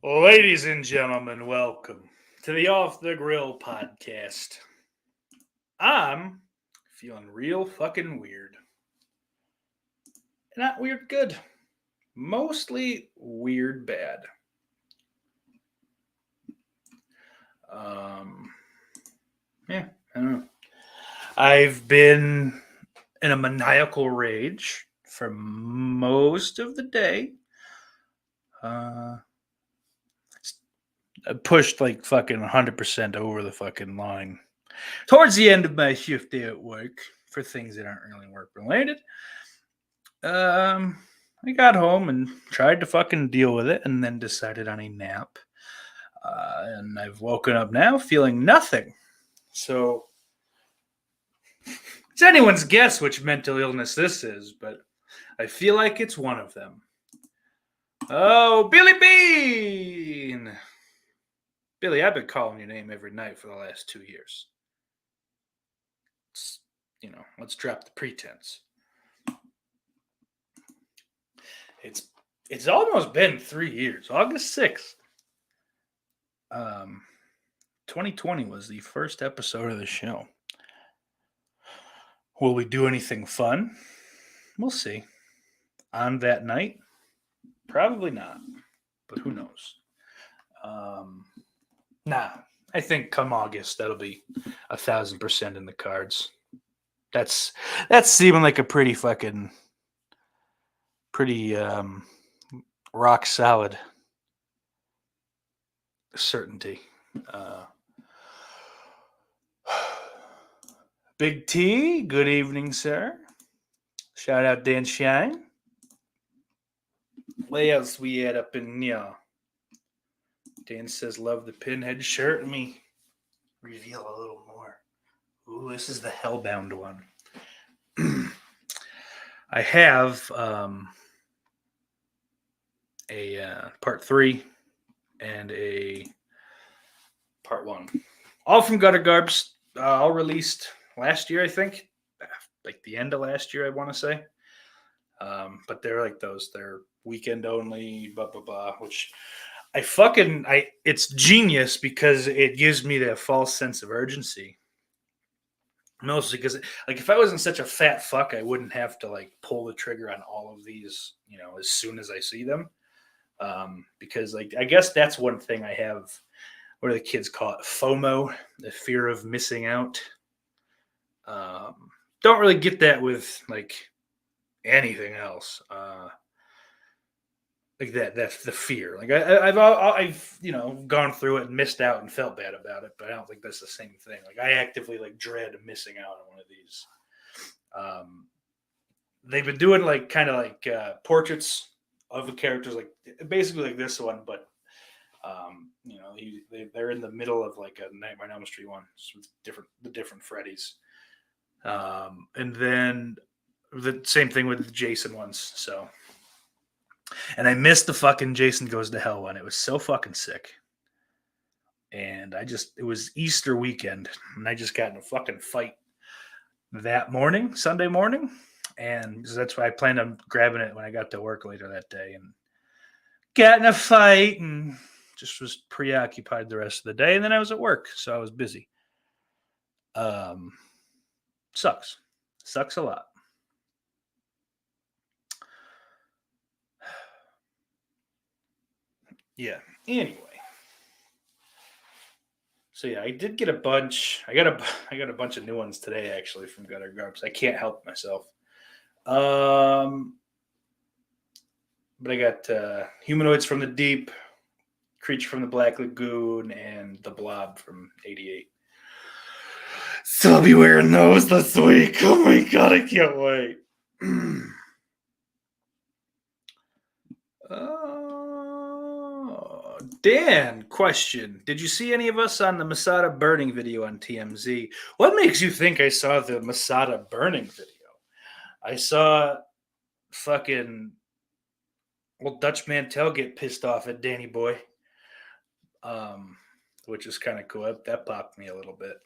Ladies and gentlemen, welcome to the Off the Grill podcast. I'm feeling real fucking weird. Not weird good, mostly weird bad. Um, yeah, I don't know. I've been in a maniacal rage for most of the day. Uh, I pushed like fucking 100% over the fucking line towards the end of my shift day at work for things that aren't really work related. Um, I got home and tried to fucking deal with it, and then decided on a nap. And I've woken up now feeling nothing. So it's anyone's guess which mental illness this is, but I feel like it's one of them. Oh, Billy Bean! Billy, I've been calling your name every night for the last 2 years. Let's, let's drop the pretense. It's almost been 3 years. August 6th. 2020 was the first episode of the show. Will we do anything fun? We'll see. On that night, probably not, but who knows? Nah, I think come August that'll be 1,000% in the cards. That's seeming like a pretty rock solid certainty. Big T, good evening, sir. Shout out Dan Shine. What else we had up in here? Dan says, love the pinhead shirt. Let me reveal a little more. Ooh, this is the Hellbound one. I have a part 3 and a part 1. All from Gutter Garbs. All released last year, I think. Like the end of last year, I want to say. But they're like those. They're weekend only, blah, blah, blah, which it's genius because it gives me that false sense of urgency. Mostly because, like, if I wasn't such a fat fuck, I wouldn't have to, like, pull the trigger on all of these, as soon as I see them. Because, like, I guess that's one thing I have. What do the kids call it? FOMO, the fear of missing out. Don't really get that with, like, anything else. Like that's the fear. Like I've gone through it and missed out and felt bad about it, but I don't think that's the same thing. Like I actively like dread missing out on one of these. They've been doing like kind of like portraits of the characters, like basically like this one, but they're in the middle of like a Nightmare on Elm Street one, so the different Freddys, and then the same thing with the Jason ones. So. And I missed the fucking Jason Goes to Hell one. It was so fucking sick. And it was Easter weekend, and I just got in a fucking fight that morning, Sunday morning. And that's why I planned on grabbing it when I got to work later that day. And got in a fight and just was preoccupied the rest of the day. And then I was at work, so I was busy. Sucks. Sucks a lot. Yeah. Anyway. So yeah, I did get a bunch. I got a bunch of new ones today actually from Gutter Garbs. I can't help myself. But I got Humanoids from the Deep, Creature from the Black Lagoon, and The Blob from '88. So I'll be wearing those this week. Oh my god, I can't wait. Dan, question. Did you see any of us on the Masada burning video on TMZ? What makes you think I saw the Masada burning video? I saw fucking old Dutch Mantel get pissed off at Danny Boy, which is kind of cool. That popped me a little bit.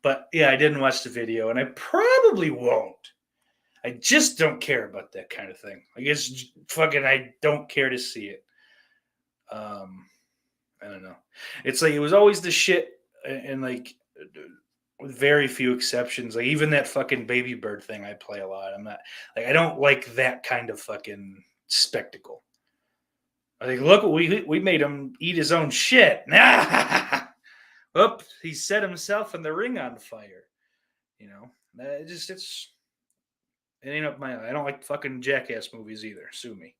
But yeah, I didn't watch the video, and I probably won't. I just don't care about that kind of thing. I guess fucking I don't care to see it. I don't know. It's like it was always the shit, and like with very few exceptions. Like even that fucking baby bird thing, I play a lot. I'm not like I don't like that kind of fucking spectacle. I think look, we made him eat his own shit. Oop, he set himself and the ring on fire. You know, it ain't up my. I don't like fucking jackass movies either. Sue me.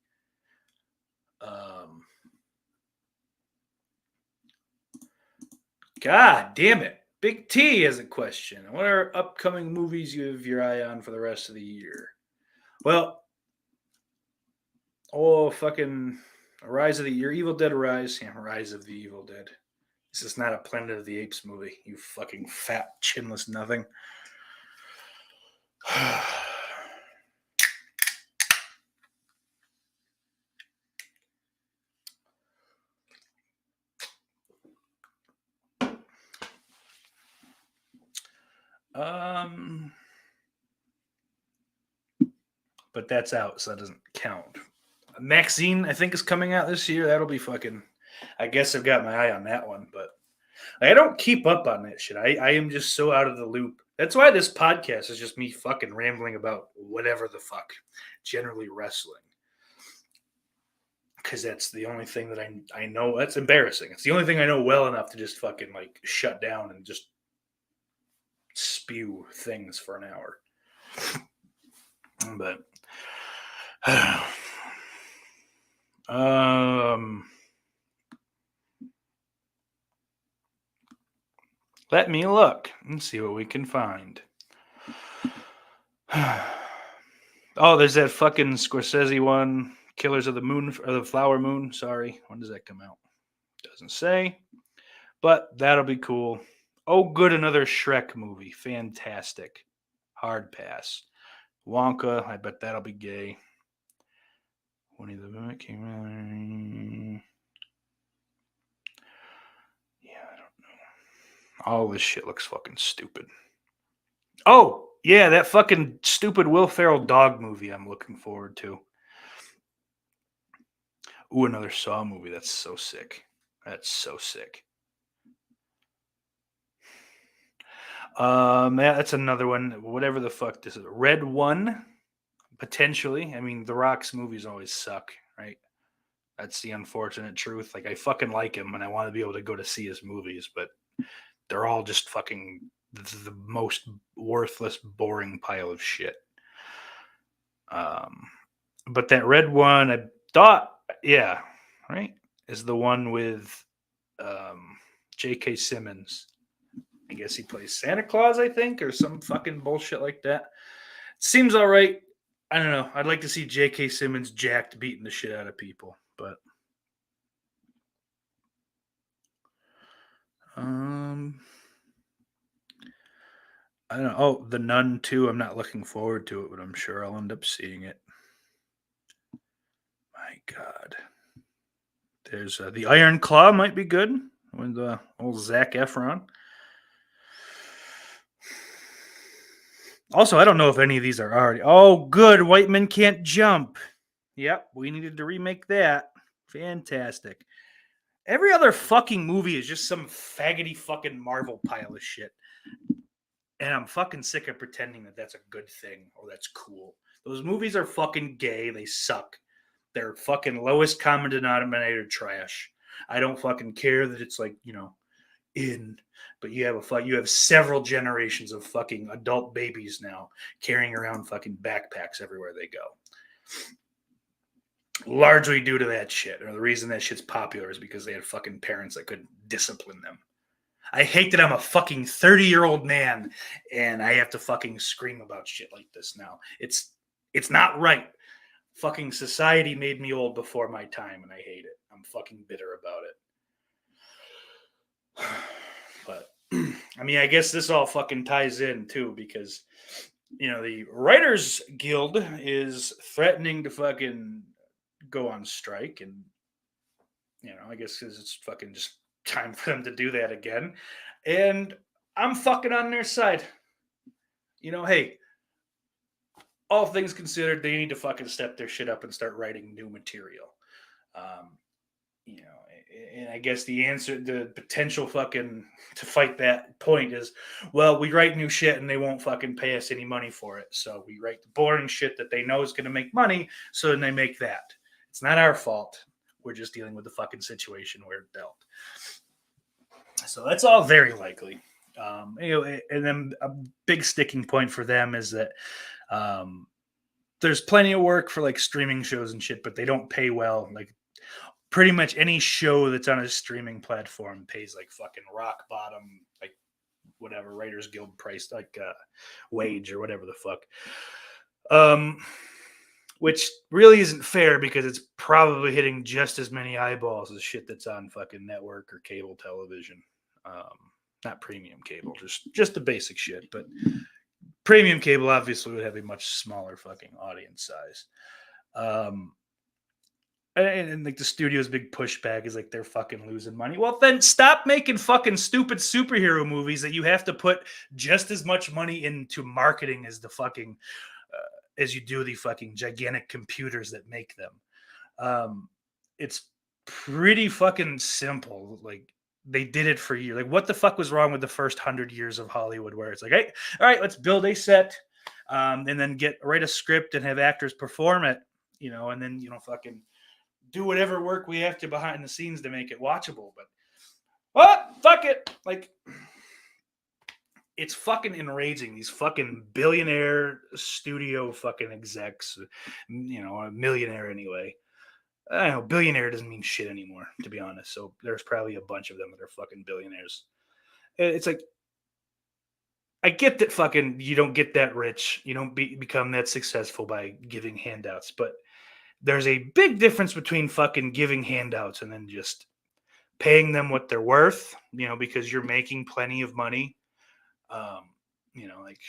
Um, God damn it. Big T has a question. What are upcoming movies you have your eye on for the rest of the year? Well, fucking Rise of the Year, Evil Dead Rise. Yeah, Rise of the Evil Dead. This is not a Planet of the Apes movie, you fucking fat, chinless nothing. But that's out, so that doesn't count. Maxine, I think, is coming out this year. That'll be fucking. I guess I've got my eye on that one, but I don't keep up on that shit. I am just so out of the loop. That's why this podcast is just me fucking rambling about whatever the fuck, generally wrestling. Because that's the only thing that I know. That's embarrassing. It's the only thing I know well enough to just fucking like shut down and just spew things for an hour. But let me look and see what we can find. Oh, there's that fucking Scorsese one, Killers of the Moon or the Flower Moon. Sorry, when does that come out? Doesn't say, but that'll be cool. Oh, good, another Shrek movie, fantastic. Hard pass. Wonka, I bet that'll be gay. Winnie the Pooh came out. Yeah, I don't know. All this shit looks fucking stupid. Oh, yeah, that fucking stupid Will Ferrell dog movie I'm looking forward to. Ooh, another Saw movie. That's so sick. That's so sick. Yeah, that's another one. Whatever the fuck this is. Red One, potentially. I mean, The Rock's movies always suck, right? That's the unfortunate truth. Like, I fucking like him and I want to be able to go to see his movies, but they're all just fucking the most worthless, boring pile of shit. But that Red One, I thought, yeah, right, is the one with J.K. Simmons. I guess he plays Santa Claus, I think, or some fucking bullshit like that. Seems all right. I don't know. I'd like to see J.K. Simmons jacked beating the shit out of people, but I don't know. Oh, The Nun 2. I'm not looking forward to it, but I'm sure I'll end up seeing it. My God. There's The Iron Claw might be good with old Zac Efron. Also, I don't know if any of these are already. Oh, good. White Men Can't Jump. Yep, we needed to remake that. Fantastic. Every other fucking movie is just some faggoty fucking Marvel pile of shit. And I'm fucking sick of pretending that that's a good thing or that's cool. Those movies are fucking gay. They suck. They're fucking lowest common denominator trash. I don't fucking care that it's like, in, but you have several generations of fucking adult babies now carrying around fucking backpacks everywhere they go. Largely due to that shit, or the reason that shit's popular is because they had fucking parents that could discipline them. I hate that I'm a fucking 30-year-old man and I have to fucking scream about shit like this now. It's not right. Fucking society made me old before my time and I hate it. I'm fucking bitter about it. But I mean, I guess this all fucking ties in too because the Writers Guild is threatening to fucking go on strike, and I guess it's fucking just time for them to do that again. And I'm fucking on their side. Hey, all things considered, they need to fucking step their shit up and start writing new material. you know, and I guess the potential fucking to fight that point is, well, we write new shit and they won't fucking pay us any money for it. So we write the boring shit that they know is going to make money. So then they make that. It's not our fault. We're just dealing with the fucking situation we're dealt. So that's all very likely. And then a big sticking point for them is that um, there's plenty of work for like streaming shows and shit, but they don't pay well. Like pretty much any show that's on a streaming platform pays like fucking rock bottom, like whatever Writers Guild price, like wage or whatever the fuck. Which really isn't fair because it's probably hitting just as many eyeballs as shit that's on fucking network or cable television. Not premium cable, just the basic shit. But premium cable obviously would have a much smaller fucking audience size. And like the studio's big pushback is like they're fucking losing money. Well, then stop making fucking stupid superhero movies that you have to put just as much money into marketing as the fucking as you do the fucking gigantic computers that make them. It's pretty fucking simple. Like they did it for you. Like what the fuck was wrong with the first 100 years of Hollywood, where it's like, hey, all right, let's build a set, and then write a script and have actors perform it, and then fucking do whatever work we have to behind the scenes to make it watchable. But what? Fuck it. Like it's fucking enraging. These fucking billionaire studio fucking execs, a millionaire anyway. I don't know, billionaire doesn't mean shit anymore, to be honest. So there's probably a bunch of them that are fucking billionaires. It's like, I get that fucking you don't get that rich. You don't become that successful by giving handouts. But there's a big difference between fucking giving handouts and then just paying them what they're worth, because you're making plenty of money. Like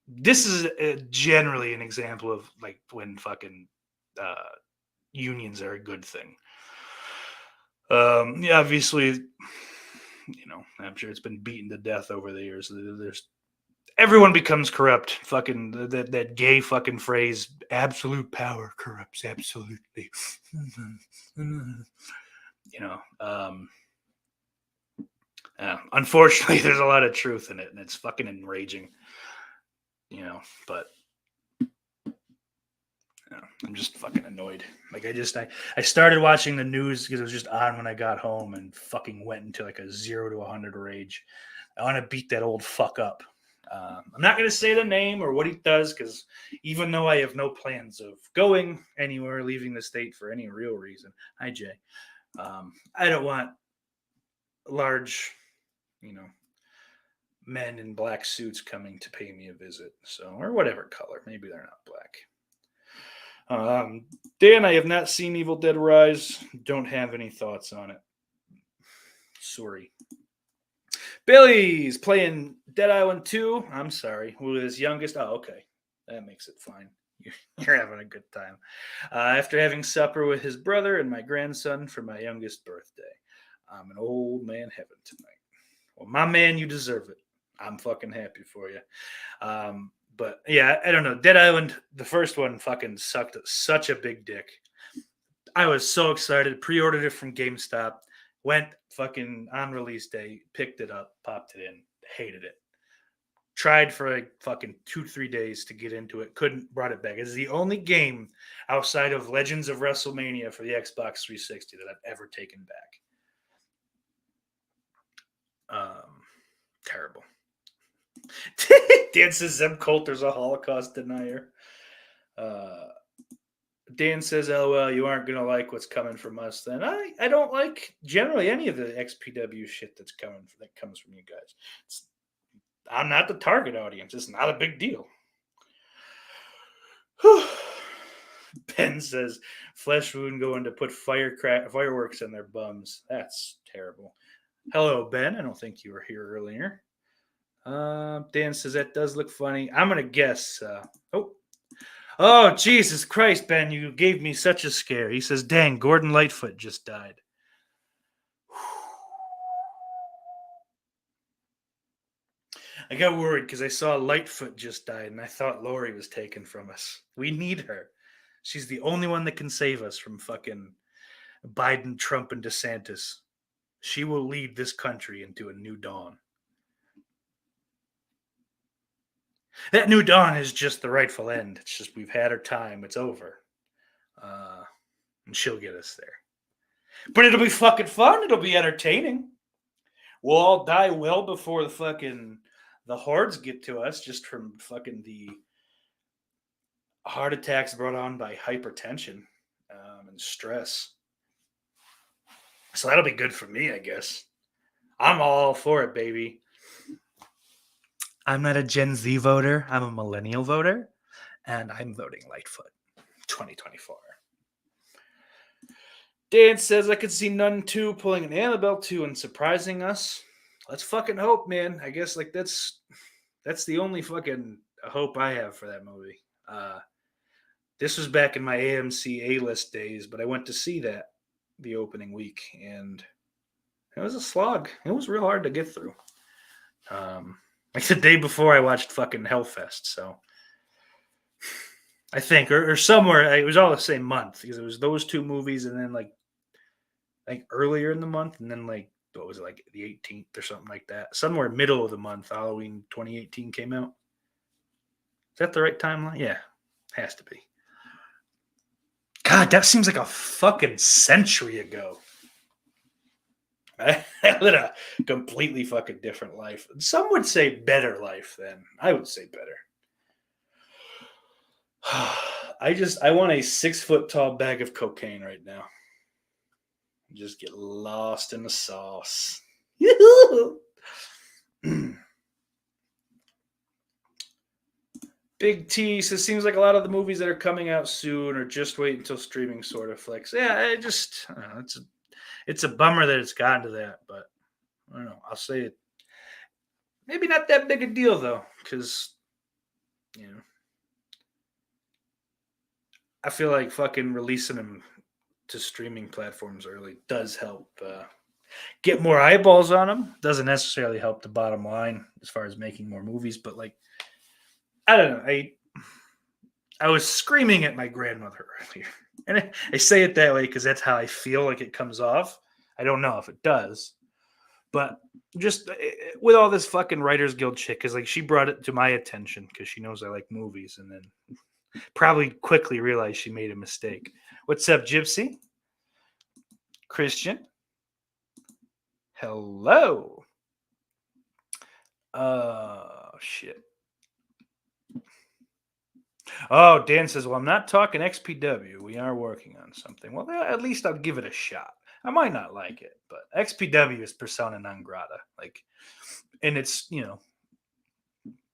this is generally an example of like when fucking unions are a good thing. Yeah, obviously, I'm sure it's been beaten to death over the years. There's everyone becomes corrupt. Fucking that gay fucking phrase, absolute power corrupts absolutely. Unfortunately, there's a lot of truth in it, and it's fucking enraging. But I'm just fucking annoyed. Like I started watching the news because it was just on when I got home, and fucking went into like a 0 to 100 rage. I want to beat that old fuck up. I'm not going to say the name or what he does, because even though I have no plans of going anywhere, leaving the state for any real reason, hi Jay, I don't want large, men in black suits coming to pay me a visit. So, or whatever color, maybe they're not black. Dan, I have not seen Evil Dead Rise. Don't have any thoughts on it. Sorry. Billy's playing Dead Island 2. I'm sorry. With his youngest. Oh, okay. That makes it fine. You're having a good time. After having supper with his brother and my grandson for my youngest birthday. I'm an old man heaven tonight. Well, my man, you deserve it. I'm fucking happy for you. But yeah, I don't know. Dead Island, the first one, fucking sucked such a big dick. I was so excited. Pre-ordered it from GameStop. Went fucking on release day. Picked it up. Popped it in. Hated it. Tried for like fucking 2-3 days to get into it. Couldn't. Brought it back. It's the only game outside of Legends of WrestleMania for the Xbox 360 that I've ever taken back. Terrible. Dan says Zeb Coulter's a Holocaust denier. Dan says, LOL, you aren't going to like what's coming from us then. I don't like generally any of the XPW shit that comes from you guys. I'm not the target audience. It's not a big deal. Ben says, flesh wound going to put fireworks in their bums. That's terrible. Hello, Ben. I don't think you were here earlier. Dan says that does look funny. I'm gonna guess. Oh, Jesus Christ, Ben! You gave me such a scare. He says, "Dang, Gordon Lightfoot just died." I got worried because I saw Lightfoot just died, and I thought Lori was taken from us. We need her. She's the only one that can save us from fucking Biden, Trump, and DeSantis. She will lead this country into a new dawn. That new dawn is just the rightful end. It's just we've had our time. It's over. And she'll get us there. But it'll be fucking fun. It'll be entertaining. We'll all die well before the hordes get to us, just from fucking the heart attacks brought on by hypertension and stress. So that'll be good for me, I guess. I'm all for it, baby. I'm not a Gen Z voter. I'm a millennial voter, and I'm voting Lightfoot 2024. Dan says I could see Nun 2 pulling an Annabelle 2 and surprising us. Let's fucking hope, man. I guess that's the only fucking hope I have for that movie. This was back in my AMC A-list days, but I went to see that the opening week, and it was a slog. It was real hard to get through. Like the day before I watched fucking Hellfest, so I think, or somewhere, it was all the same month, because it was those two movies, and then like earlier in the month, and then like, what was it, like the 18th or something like that? Somewhere middle of the month, Halloween 2018 came out. Is that the right timeline? Yeah, has to be. God, that seems like a fucking century ago. I led a completely fucking different life. Some would say better life than I would say better. I want a 6-foot tall bag of cocaine right now. Just get lost in the sauce. Big T says, seems like a lot of the movies that are coming out soon or just wait until streaming sort of flicks. Yeah, I don't know, it's a bummer that it's gotten to that, but I don't know. I'll say it. Maybe not that big a deal though, because I feel like fucking releasing them to streaming platforms early does help get more eyeballs on them. Doesn't necessarily help the bottom line as far as making more movies, but like, I don't know. I was screaming at my grandmother earlier, and I say it that way because that's how I feel like it comes off. I don't know if it does, but just with all this fucking Writers Guild shit, because like she brought it to my attention because she knows I like movies, and then probably quickly realized she made a mistake. What's up, Gypsy? Christian? Hello. Shit. Oh, Dan says, well, I'm not talking XPW. We are working on something. Well, at least I'll give it a shot. I might not like it, but XPW is persona non grata. Like, and it's,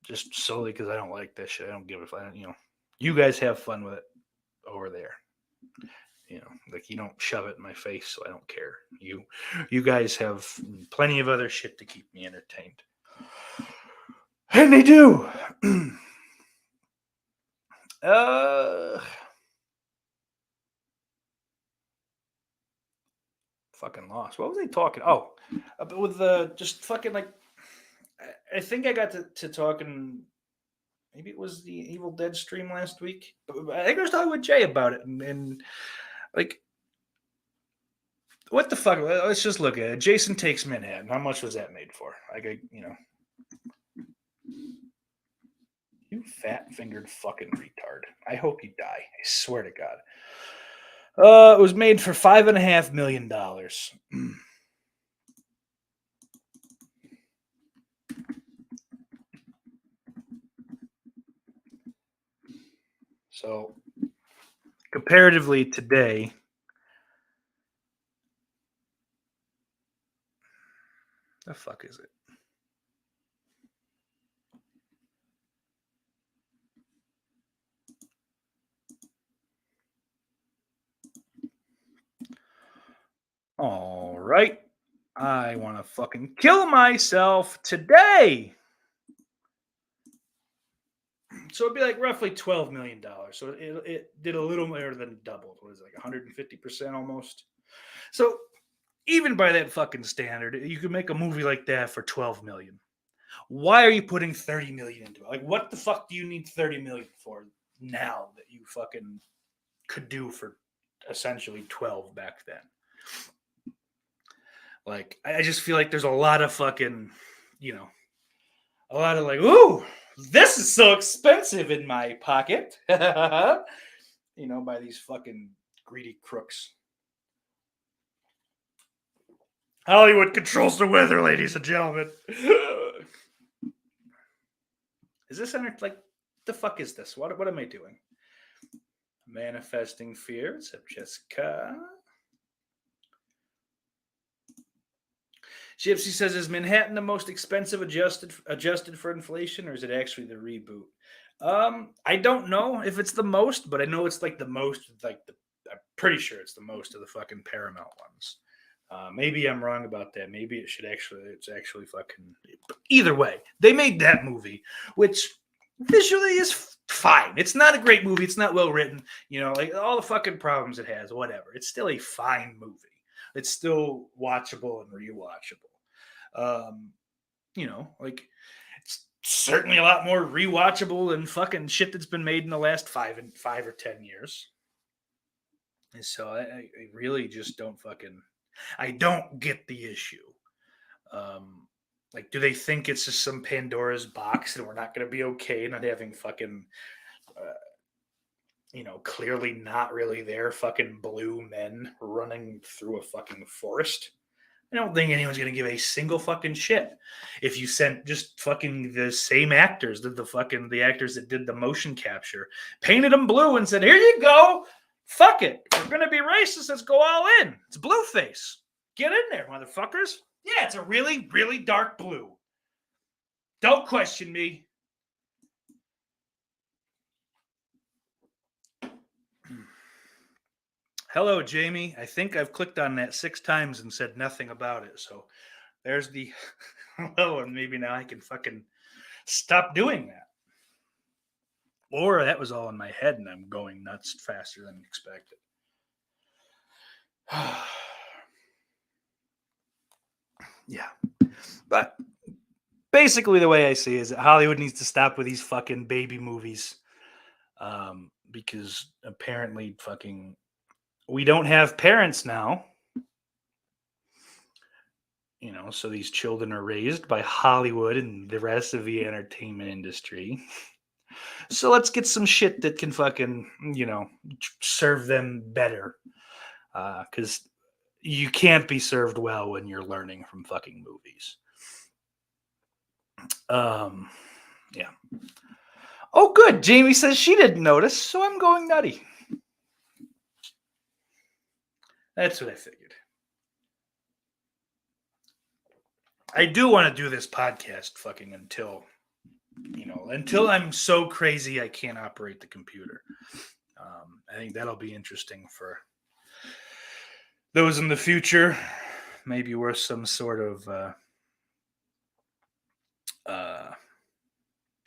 just solely because I don't like this shit. I don't give a fuck. You guys have fun with it over there. Like, you don't shove it in my face, so I don't care. You guys have plenty of other shit to keep me entertained. And they do. Fucking lost. What was I talking? Oh, with the just fucking like, I think I got to talking. Maybe it was the Evil Dead stream last week. But I think I was talking with Jay about it, and like, what the fuck? Let's just look at it. Jason Takes Manhattan. How much was that made for? Like, you fat-fingered fucking retard. I hope you die. I swear to God. It was made for $5.5 million. So, comparatively today, the fuck is it? All right. I want to fucking kill myself today. So it'd be like roughly $12 million. So it did a little more than doubled. What is it, like 150% almost? So even by that fucking standard, you could make a movie like that for $12 million. Why are you putting $30 million into it? Like, what the fuck do you need $30 million for now that you fucking could do for essentially 12 back then? Like, I just feel like there's a lot of fucking, a lot of like, ooh, this is so expensive in my pocket, by these fucking greedy crooks. Hollywood controls the weather, ladies and gentlemen. Is this like the fuck is this? What am I doing? Manifesting fear. What's up, Jessica? Gypsy says, "Is Manhattan the most expensive adjusted for inflation, or is it actually the reboot?" I don't know if it's the most, but I know it's like the most. I'm pretty sure it's the most of the fucking Paramount ones. Maybe I'm wrong about that. Maybe it's actually fucking. Either way, they made that movie, which visually is fine. It's not a great movie. It's not well written. Like all the fucking problems it has, whatever. It's still a fine movie. It's still watchable and rewatchable. Like it's certainly a lot more rewatchable than fucking shit that's been made in the last 5 or 10 years. And so I really just don't I don't get the issue. Like, do they think it's just some Pandora's box and we're not going to be okay not having fucking, clearly not really there fucking blue men running through a fucking forest? I don't think anyone's going to give a single fucking shit if you sent just fucking the same actors, the actors that did the motion capture, painted them blue and said, "Here you go. Fuck it. If we're going to be racist, let's go all in. It's blueface. Get in there, motherfuckers." Yeah, it's a really, really dark blue. Don't question me. Hello, Jamie. I think I've clicked on that 6 times and said nothing about it. So there's the hello, and maybe now I can fucking stop doing that. Or that was all in my head and I'm going nuts faster than expected. Yeah. But basically the way I see it is that Hollywood needs to stop with these fucking baby movies. Because apparently fucking we don't have parents now. So these children are raised by Hollywood and the rest of the entertainment industry. So let's get some shit that can fucking, serve them better. Because you can't be served well when you're learning from fucking movies. Yeah. Oh, good. Jamie says she didn't notice, so I'm going nutty. That's what I figured. I do want to do this podcast fucking until I'm so crazy I can't operate the computer. I think that'll be interesting for those in the future. Maybe worth some sort of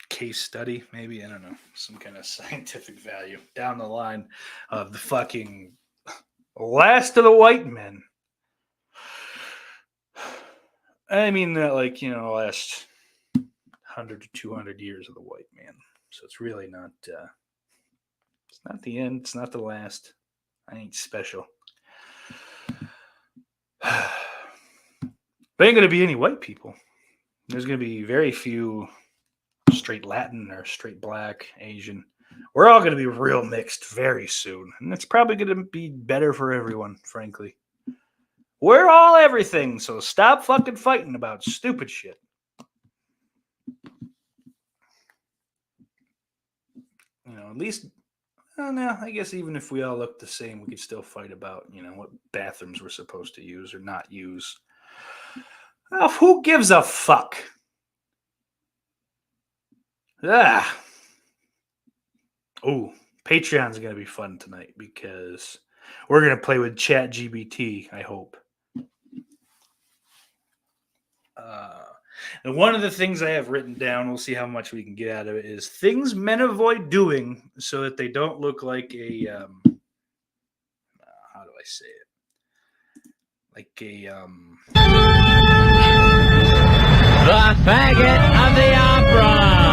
case study, maybe. I don't know. Some kind of scientific value down the line of the fucking last of the white men. I mean, last 100 to 200 years of the white man. So it's really not, it's not the end. It's not the last. I ain't special. There ain't going to be any white people. There's going to be very few straight Latin or straight black, Asian. We're all going to be real mixed very soon. And it's probably going to be better for everyone, frankly. We're all everything, so stop fucking fighting about stupid shit. At least, no, I guess even if we all look the same, we could still fight about, what bathrooms we're supposed to use or not use. Well, who gives a fuck? Ah. Oh, Patreon's going to be fun tonight because we're going to play with ChatGPT, I hope. And one of the things I have written down, we'll see how much we can get out of it, is things men avoid doing so that they don't look like a, how do I say it? Like a, the faggot of the opera.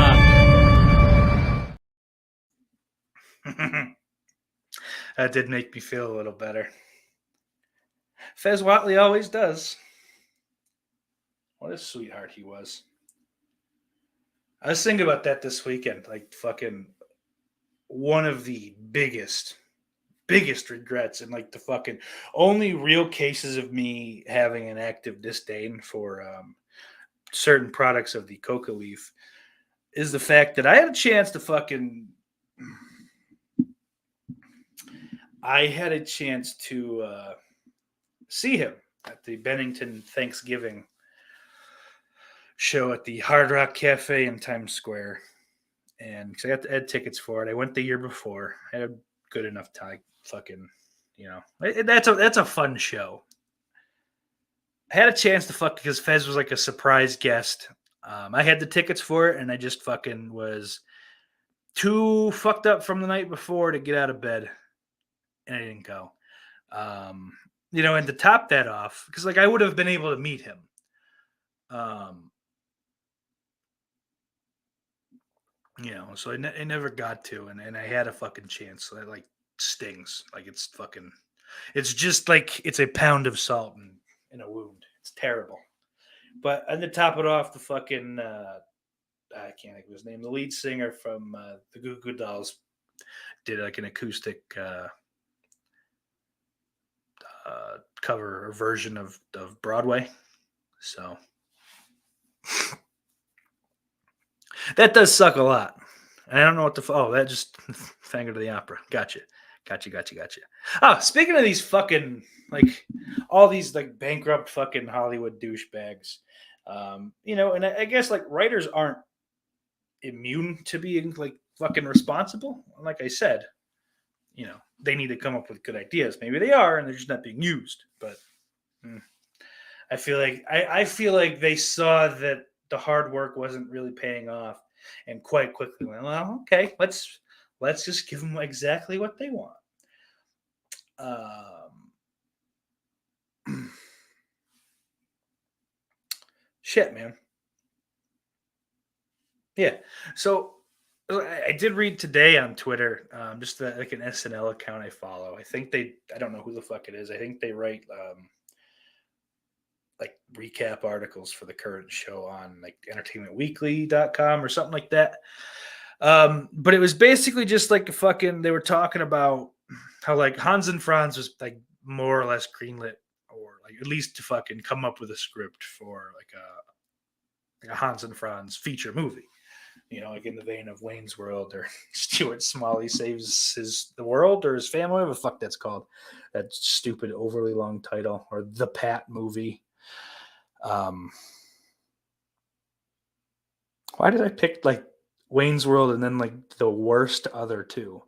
That did make me feel a little better. Fez Whatley always does. What a sweetheart he was. I was thinking about that this weekend. Like, fucking one of the biggest regrets, and like the fucking only real cases of me having an active disdain for certain products of the coca leaf is the fact that I had a chance to fucking. I had a chance to see him at the Bennington Thanksgiving show at the Hard Rock Cafe in Times Square. And because I had tickets for it, I went the year before. I had a good enough time. Fucking, that's a fun show. I had a chance to fuck because Fez was like a surprise guest. I had the tickets for it, and I just fucking was too fucked up from the night before to get out of bed, and I didn't go. And to top that off, because like I would have been able to meet him. So I never got to, and I had a fucking chance. So that like stings. Like it's just like it's a pound of salt in a wound. It's terrible. But and to top it off, the fucking I can't think of his name. The lead singer from the Goo Goo Dolls did like an acoustic cover or version of Broadway. So that does suck a lot. I don't know what that just Phantom of the Opera. Gotcha. Oh, speaking of these fucking like all these like bankrupt fucking Hollywood douchebags, and I guess like writers aren't immune to being like fucking responsible. Like I said, they need to come up with good ideas. Maybe they are, and they're just not being used. But I feel like they saw that the hard work wasn't really paying off, and quite quickly went, well, okay, let's just give them exactly what they want. Shit, man. Yeah. So I did read today on Twitter, just like an SNL account I follow. I don't know who the fuck it is. I think they write like recap articles for the current show on like entertainmentweekly.com or something like that. But it was basically just like they were talking about how like Hans and Franz was like more or less greenlit, or like at least to fucking come up with a script for like a Hans and Franz feature movie. Like in the vein of Wayne's World or Stuart Smalley Saves the World or his family, whatever the fuck that's called. That stupid, overly long title, or the Pat movie. Why did I pick like Wayne's World and then like the worst other two?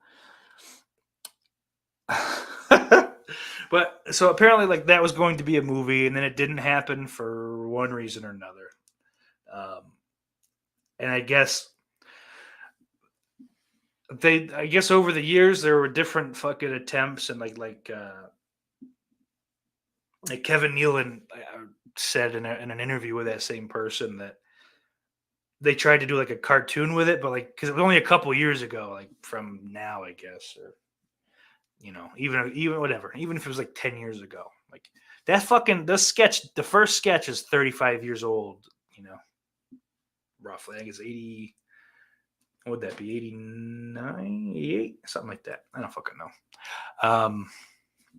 But so apparently like that was going to be a movie, and then it didn't happen for one reason or another. And I guess over the years there were different fucking attempts, and like Kevin Nealon said in an interview with that same person that they tried to do like a cartoon with it, but like because it was only a couple years ago, like from now, I guess, or even whatever, even if it was like 10 years ago, like that fucking the first sketch is 35 years old, roughly. I think it's 80. What would that be? 89, 88, something like that. I don't fucking know. I'm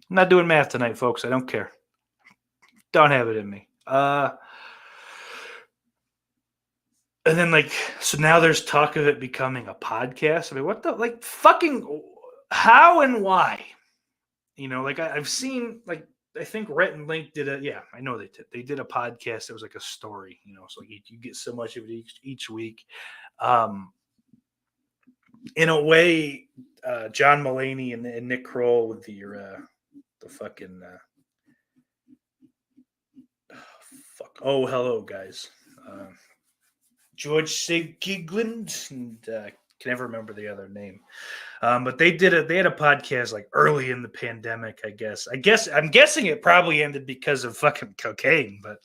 not doing math tonight, folks. I don't care. Don't have it in me. And then like, so now there's talk of it becoming a podcast. I mean, what the, like, fucking, how and why? Like I've seen, like, I think Rhett and Link did I know they did a podcast. It was like a story, so you get so much of it each week. In a way, John Mulaney and Nick Kroll with the fucking oh hello guys, George Sigigland and can never remember the other name, but they had a podcast like early in the pandemic. I'm guessing it probably ended because of fucking cocaine, but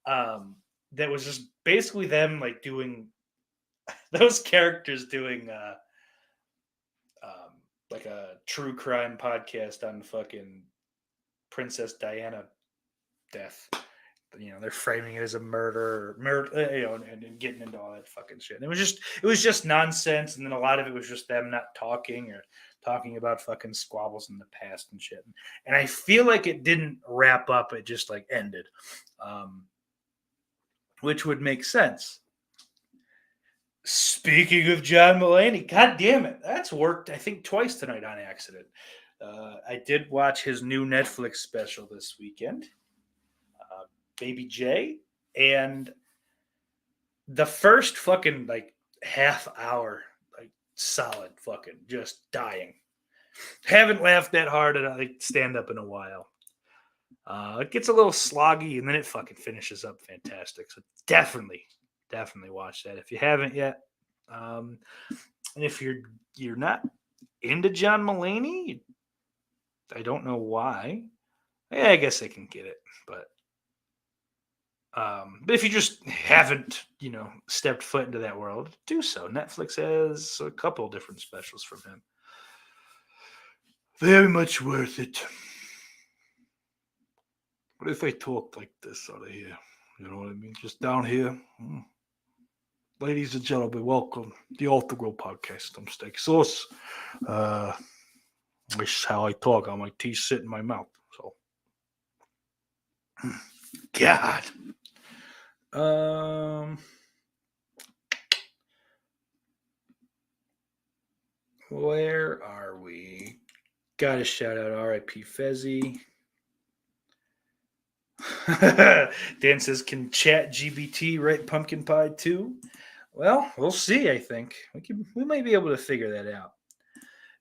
that was just basically them like doing those characters doing like a true crime podcast on fucking Princess Diana death. They're framing it as a murder, and getting into all that fucking shit. And it was just nonsense. And then a lot of it was just them not talking or talking about fucking squabbles in the past and shit. And I feel like it didn't wrap up. It just like ended, which would make sense. Speaking of John Mulaney, god damn it, that's worked I think twice tonight on accident. I did watch his new Netflix special this weekend. Baby J, and the first fucking like half hour, like solid fucking just dying. Haven't laughed that hard at like stand up in a while. It gets a little sloggy and then it fucking finishes up fantastic. So definitely watch that if you haven't yet. And if you're not into John Mulaney, I don't know why. Yeah, I guess I can get it, but if you just haven't, stepped foot into that world, do so. Netflix has a couple different specials from him. Very much worth it. What if I talked like this out of here? You know what I mean? Just down here. Ladies and gentlemen, welcome to the Alter Grow Podcast. I'm Steak Sauce. This is how I talk. My teeth sit in my mouth. So, God. Where are we? Got to shout out R.I.P. Fezzy. Dan says, can Chat GBT write Pumpkin Pie too? Well, we'll see, I think. We might be able to figure that out.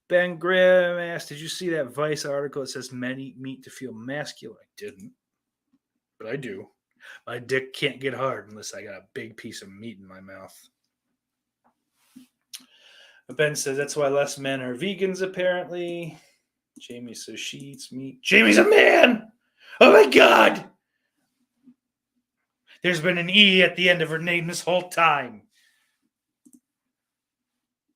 Ben Grimm asked, did you see that Vice article that says men eat meat to feel masculine? I didn't. But I do. My dick can't get hard unless I got a big piece of meat in my mouth. Ben says that's why less men are vegans, apparently. Jamie says she eats meat. Jamie's a man! Oh my God! There's been an E at the end of her name this whole time.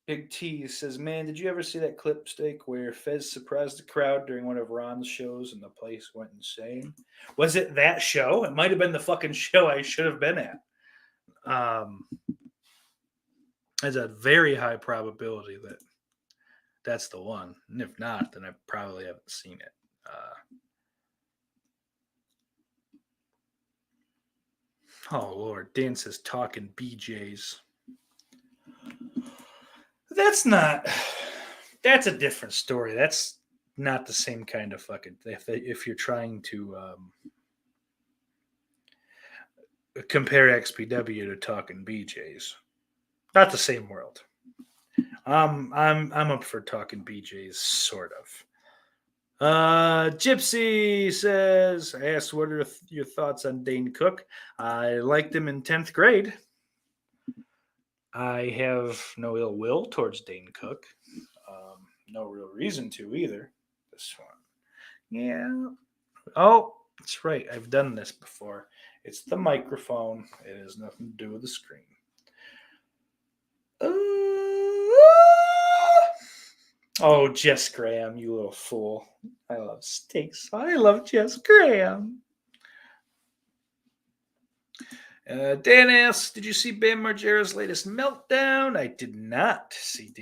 Big T says, man, did you ever see that clip, Steak, where Fez surprised the crowd during one of Ron's shows and the place went insane? Was it that show? It might have been the fucking show I should have been at. There's a very high probability that that's the one. And if not, then I probably haven't seen it. Oh, Lord. Dan says talking BJs. That's a different story. That's not the same kind of fucking, if you're trying to compare XPW to talking BJs. Not the same world. I'm up for talking BJs, sort of. Gypsy says, I asked, what are your thoughts on Dane Cook? I liked him in 10th grade. I have no ill will towards Dane Cook. No real reason to either. This one. Yeah. Oh, that's right. I've done this before. It's the microphone. It has nothing to do with the screen. Oh, Jess Graham, you little fool. I love steaks. I love Jess Graham. Dan asks, did you see Bam Margera's latest meltdown? I did not see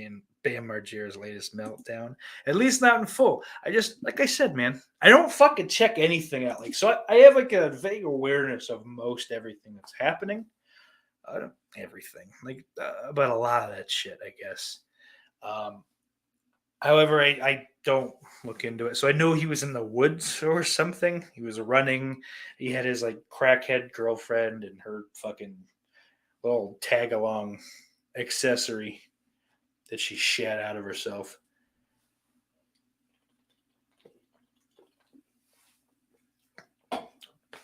Bam Margera's latest meltdown. At least not in full. I just, like I said, man, I don't fucking check anything out. So I have like a vague awareness of most everything that's happening. Everything. But a lot of that shit, I guess. However, I don't look into it. So I know he was in the woods or something. He was running. He had his like crackhead girlfriend and her fucking little tag-along accessory that she shat out of herself.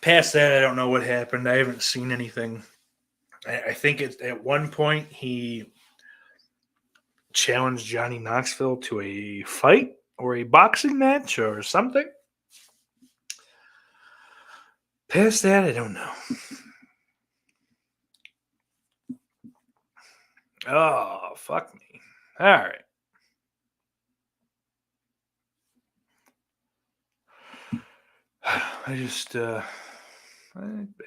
Past that, I don't know what happened. I haven't seen anything. I think at one point he challenged Johnny Knoxville to a fight or a boxing match or something. Past that, I don't know. Oh, fuck me. All right. I just, I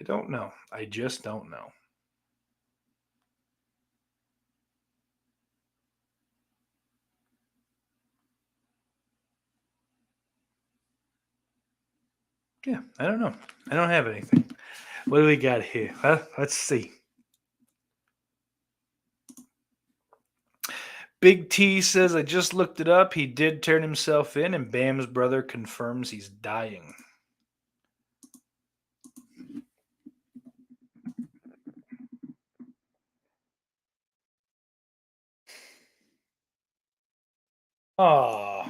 don't know. I just don't know. Yeah, I don't know. I don't have anything. What do we got here? Let's see. Big T says, I just looked it up. He did turn himself in, and Bam's brother confirms he's dying. Aw.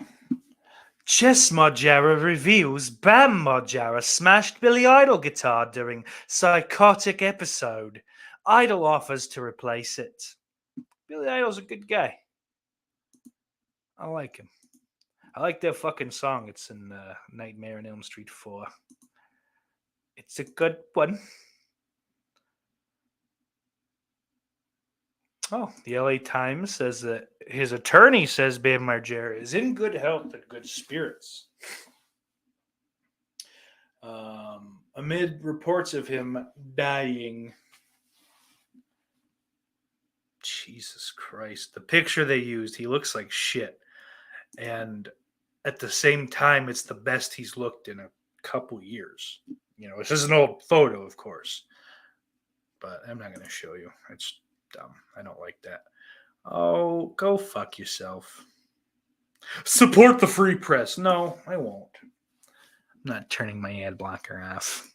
Chess Margera reveals Bam Margera smashed Billy Idol guitar during psychotic episode. Idol offers to replace it. Billy Idol's a good guy. I like him. I like their fucking song. It's in Nightmare on Elm Street 4. It's a good one. Oh, the LA Times says that his attorney says Bam Margera is in good health and good spirits. Amid reports of him dying. Jesus Christ. The picture they used, he looks like shit. And at the same time, it's the best he's looked in a couple years. You know, this is an old photo, of course. But I'm not going to show you. It's dumb. I don't like that. Oh, go fuck yourself. Support the free press. No, I won't. I'm not turning my ad blocker off.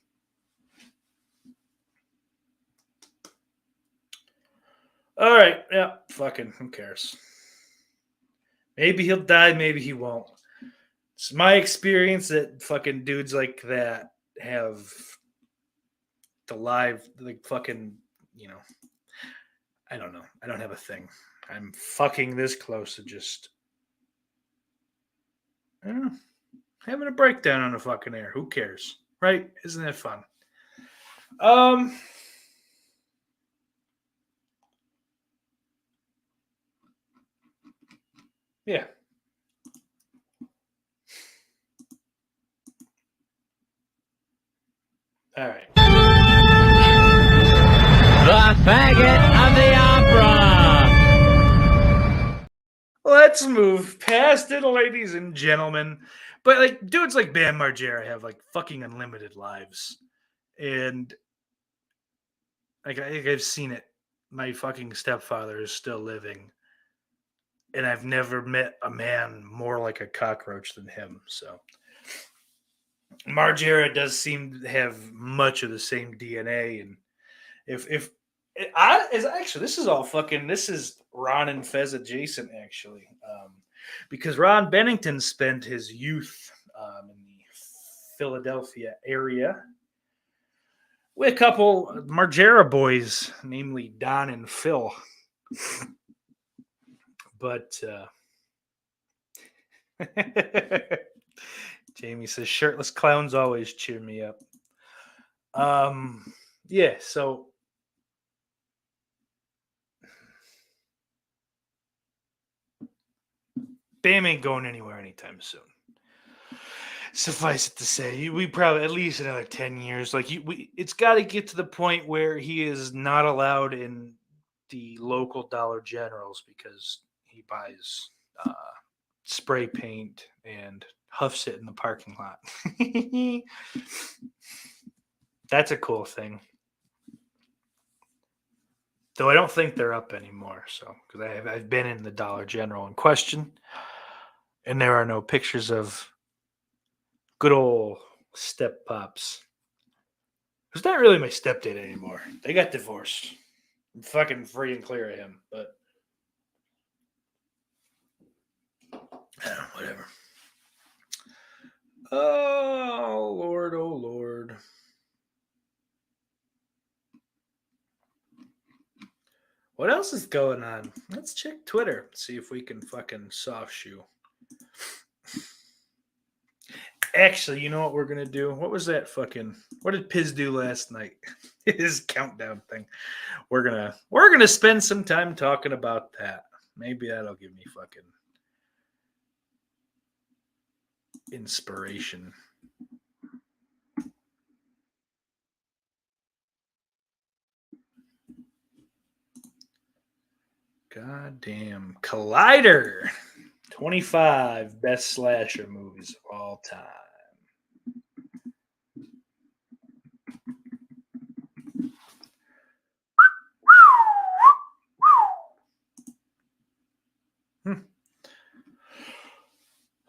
All right. Yeah, fucking who cares? Maybe he'll die, maybe he won't. It's my experience that fucking dudes like that have the live, like fucking, you know, I don't know. I don't have a thing. I'm fucking this close to just, I don't know, having a breakdown on the fucking air. Who cares? Right? Isn't that fun? Yeah. All right. The faggot of the opera. Let's move past it, ladies and gentlemen. But like dudes like Bam Margera have like fucking unlimited lives. And like I think I've seen it. My fucking stepfather is still living. And I've never met a man more like a cockroach than him. So Margera does seem to have much of the same DNA. And if I is actually this is all fucking this is Ron and Fez adjacent actually, because Ron Bennington spent his youth in the Philadelphia area with a couple Margera boys, namely Don and Phil. But Jamie says shirtless clowns always cheer me up. Yeah, so Bam ain't going anywhere anytime soon. Suffice it to say, we probably at least another 10 years. Like it's got to get to the point where he is not allowed in the local Dollar Generals because he buys spray paint and huffs it in the parking lot. That's a cool thing. Though I don't think they're up anymore. So because I've been in the Dollar General in question, and there are no pictures of good old step pops. Who's not really my stepdad anymore. They got divorced. I'm fucking free and clear of him, but whatever. Oh Lord, oh Lord. What else is going on? Let's check Twitter. See if we can fucking soft shoe. Actually, you know what we're gonna do? What was that fucking? What did Piz do last night? His countdown thing. We're gonna spend some time talking about that. Maybe that'll give me fucking inspiration. goddamn Collider. 25 best slasher movies of all time.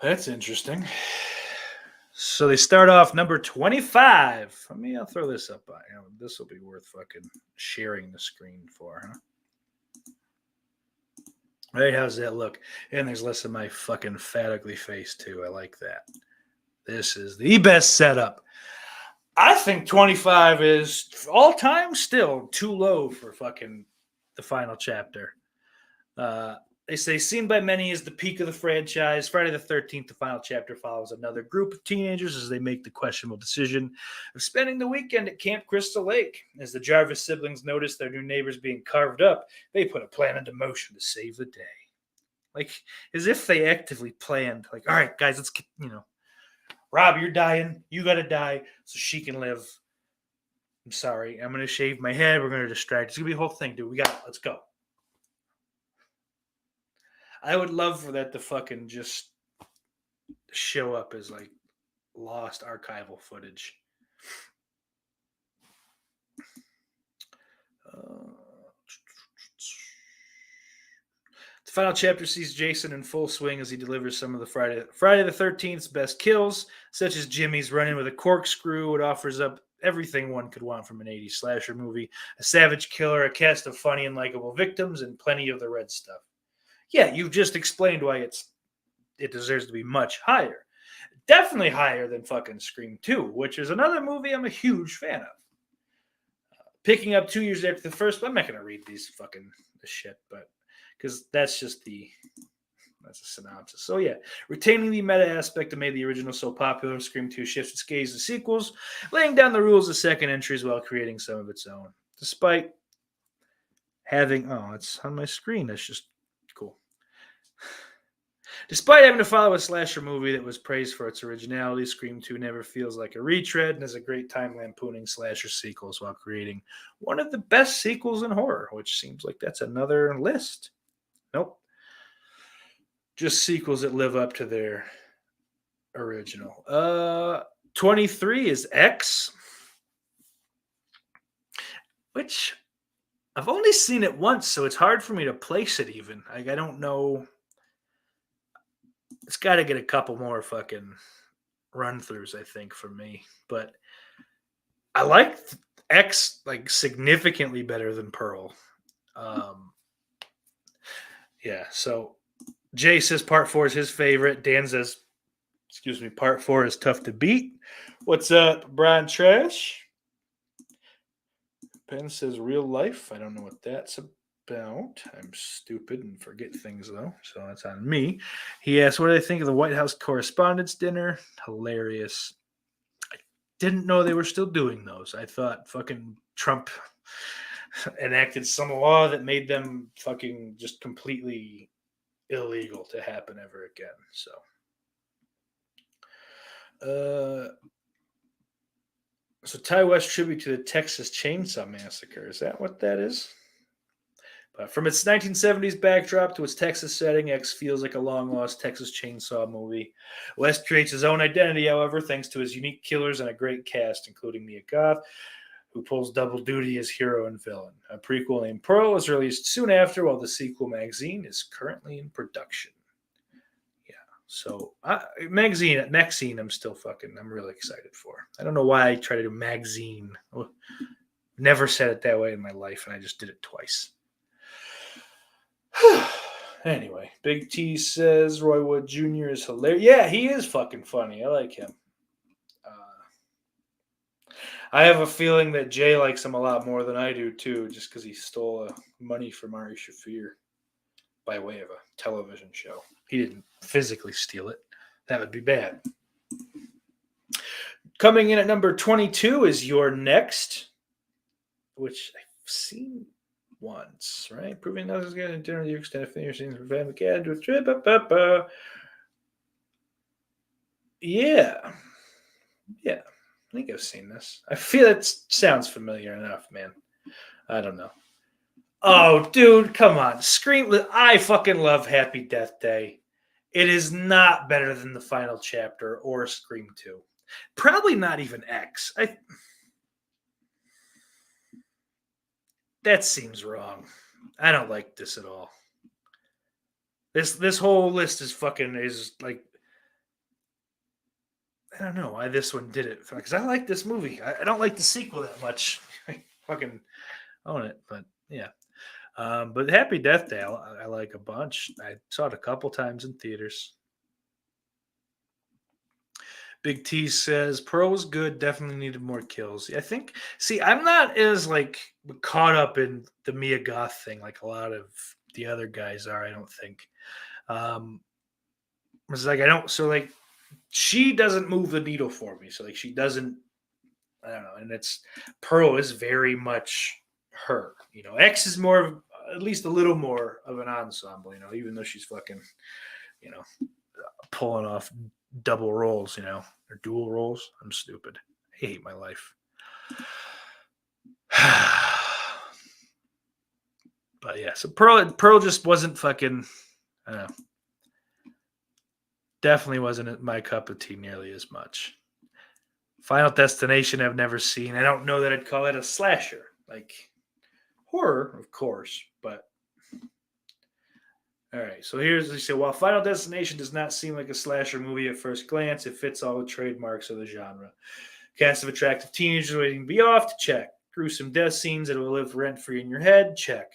That's interesting. So they start off number 25. I'll throw this up. This will be worth fucking sharing the screen for, huh? Right, how's that look? And there's less of my fucking fat, ugly face, too. I like that. This is the best setup. I think 25 is all time still too low for fucking the final chapter. They say, seen by many as the peak of the franchise, Friday the 13th, the final chapter follows another group of teenagers as they make the questionable decision of spending the weekend at Camp Crystal Lake. As the Jarvis siblings notice their new neighbors being carved up, they put a plan into motion to save the day. Like, as if they actively planned, like, all right, guys, let's get, Rob, you're dying. You got to die so she can live. I'm sorry. I'm going to shave my head. We're going to distract. It's going to be a whole thing, dude. We got it. Let's go. I would love for that to fucking just show up as like lost archival footage. The final chapter sees Jason in full swing as he delivers some of the Friday the 13th's best kills, such as Jimmy's running with a corkscrew. It offers up everything one could want from an 80s slasher movie: a savage killer, a cast of funny and likable victims, and plenty of the red stuff. Yeah, you've just explained why it deserves to be much higher. Definitely higher than fucking Scream 2, which is another movie I'm a huge fan of. Picking up 2 years after the first, I'm not going to read this shit, but because that's a synopsis. So yeah, retaining the meta aspect that made the original so popular, Scream 2 shifts its gaze to sequels, laying down the rules of second entries while creating some of its own. Despite having, it's on my screen, that's just cool. Despite having to follow a slasher movie that was praised for its originality, Scream 2 never feels like a retread and has a great time lampooning slasher sequels while creating one of the best sequels in horror, which seems like that's another list. Nope. Just sequels that live up to their original. 23 is X, which I've only seen it once, so it's hard for me to place it even. I don't know. It's got to get a couple more fucking run-throughs, I think, for me. But I like X like significantly better than Pearl. Yeah, so Jay says part 4 is his favorite. Dan says, part 4 is tough to beat. What's up, Brian Trash? Penn says real life. I don't know what that's about. I'm stupid and forget things, though, so that's on me. He asked, what do I think of the White House Correspondents' Dinner? Hilarious. I didn't know they were still doing those. I thought fucking Trump enacted some law that made them fucking just completely illegal to happen ever again. So Ty West tribute to the Texas Chainsaw Massacre. Is that what that is? But from its 1970s backdrop to its Texas setting, X feels like a long-lost Texas Chainsaw movie. West creates his own identity, however, thanks to his unique killers and a great cast, including Mia Goth, who pulls double duty as hero and villain. A prequel named Pearl was released soon after, while the sequel, Magazine, is currently in production. Yeah, so Magazine, I'm really excited for. I don't know why I try to do Magazine. Never said it that way in my life, and I just did it twice. Anyway, Big T says Roy Wood Jr. is hilarious. Yeah, he is fucking funny. I like him. I have a feeling that Jay likes him a lot more than I do, too, just because he stole money from Ari Shaffir by way of a television show. He didn't physically steal it. That would be bad. Coming in at number 22 is Your Next, which I've seen once, right? Proving nothing's going to dinner the extended finger scenes for family cat to a trip. Yeah. I think I've seen this. I feel it sounds familiar enough, man. I don't know. Oh, dude, come on. Scream. I fucking love Happy Death Day. It is not better than the final chapter or Scream 2. Probably not even X. That seems wrong. I don't like this at all. This whole list is like, I don't know why this one did it because I like this movie. I don't like the sequel that much. I fucking own it, but yeah. But Happy Death Day, I like a bunch. I saw it a couple times in theaters. Big T says Pearl was good. Definitely needed more kills. I think. See, I'm not as like caught up in the Mia Goth thing like a lot of the other guys are. I don't think. Um, it's like I don't. So like she doesn't move the needle for me. So like she doesn't. I don't know. And it's Pearl is very much her. X is more of at least a little more of an ensemble. Even though she's fucking, you know, pulling off double roles, or dual roles. I'm stupid. I hate my life. But yeah, so Pearl just wasn't fucking. I don't know. Definitely wasn't my cup of tea nearly as much. Final Destination I've never seen. I don't know that I'd call it a slasher. Like horror, of course, but all right. So here's they say while Final Destination does not seem like a slasher movie at first glance, it fits all the trademarks of the genre. Cast of attractive teenagers waiting to be off to check. Gruesome death scenes that will live rent free in your head, check.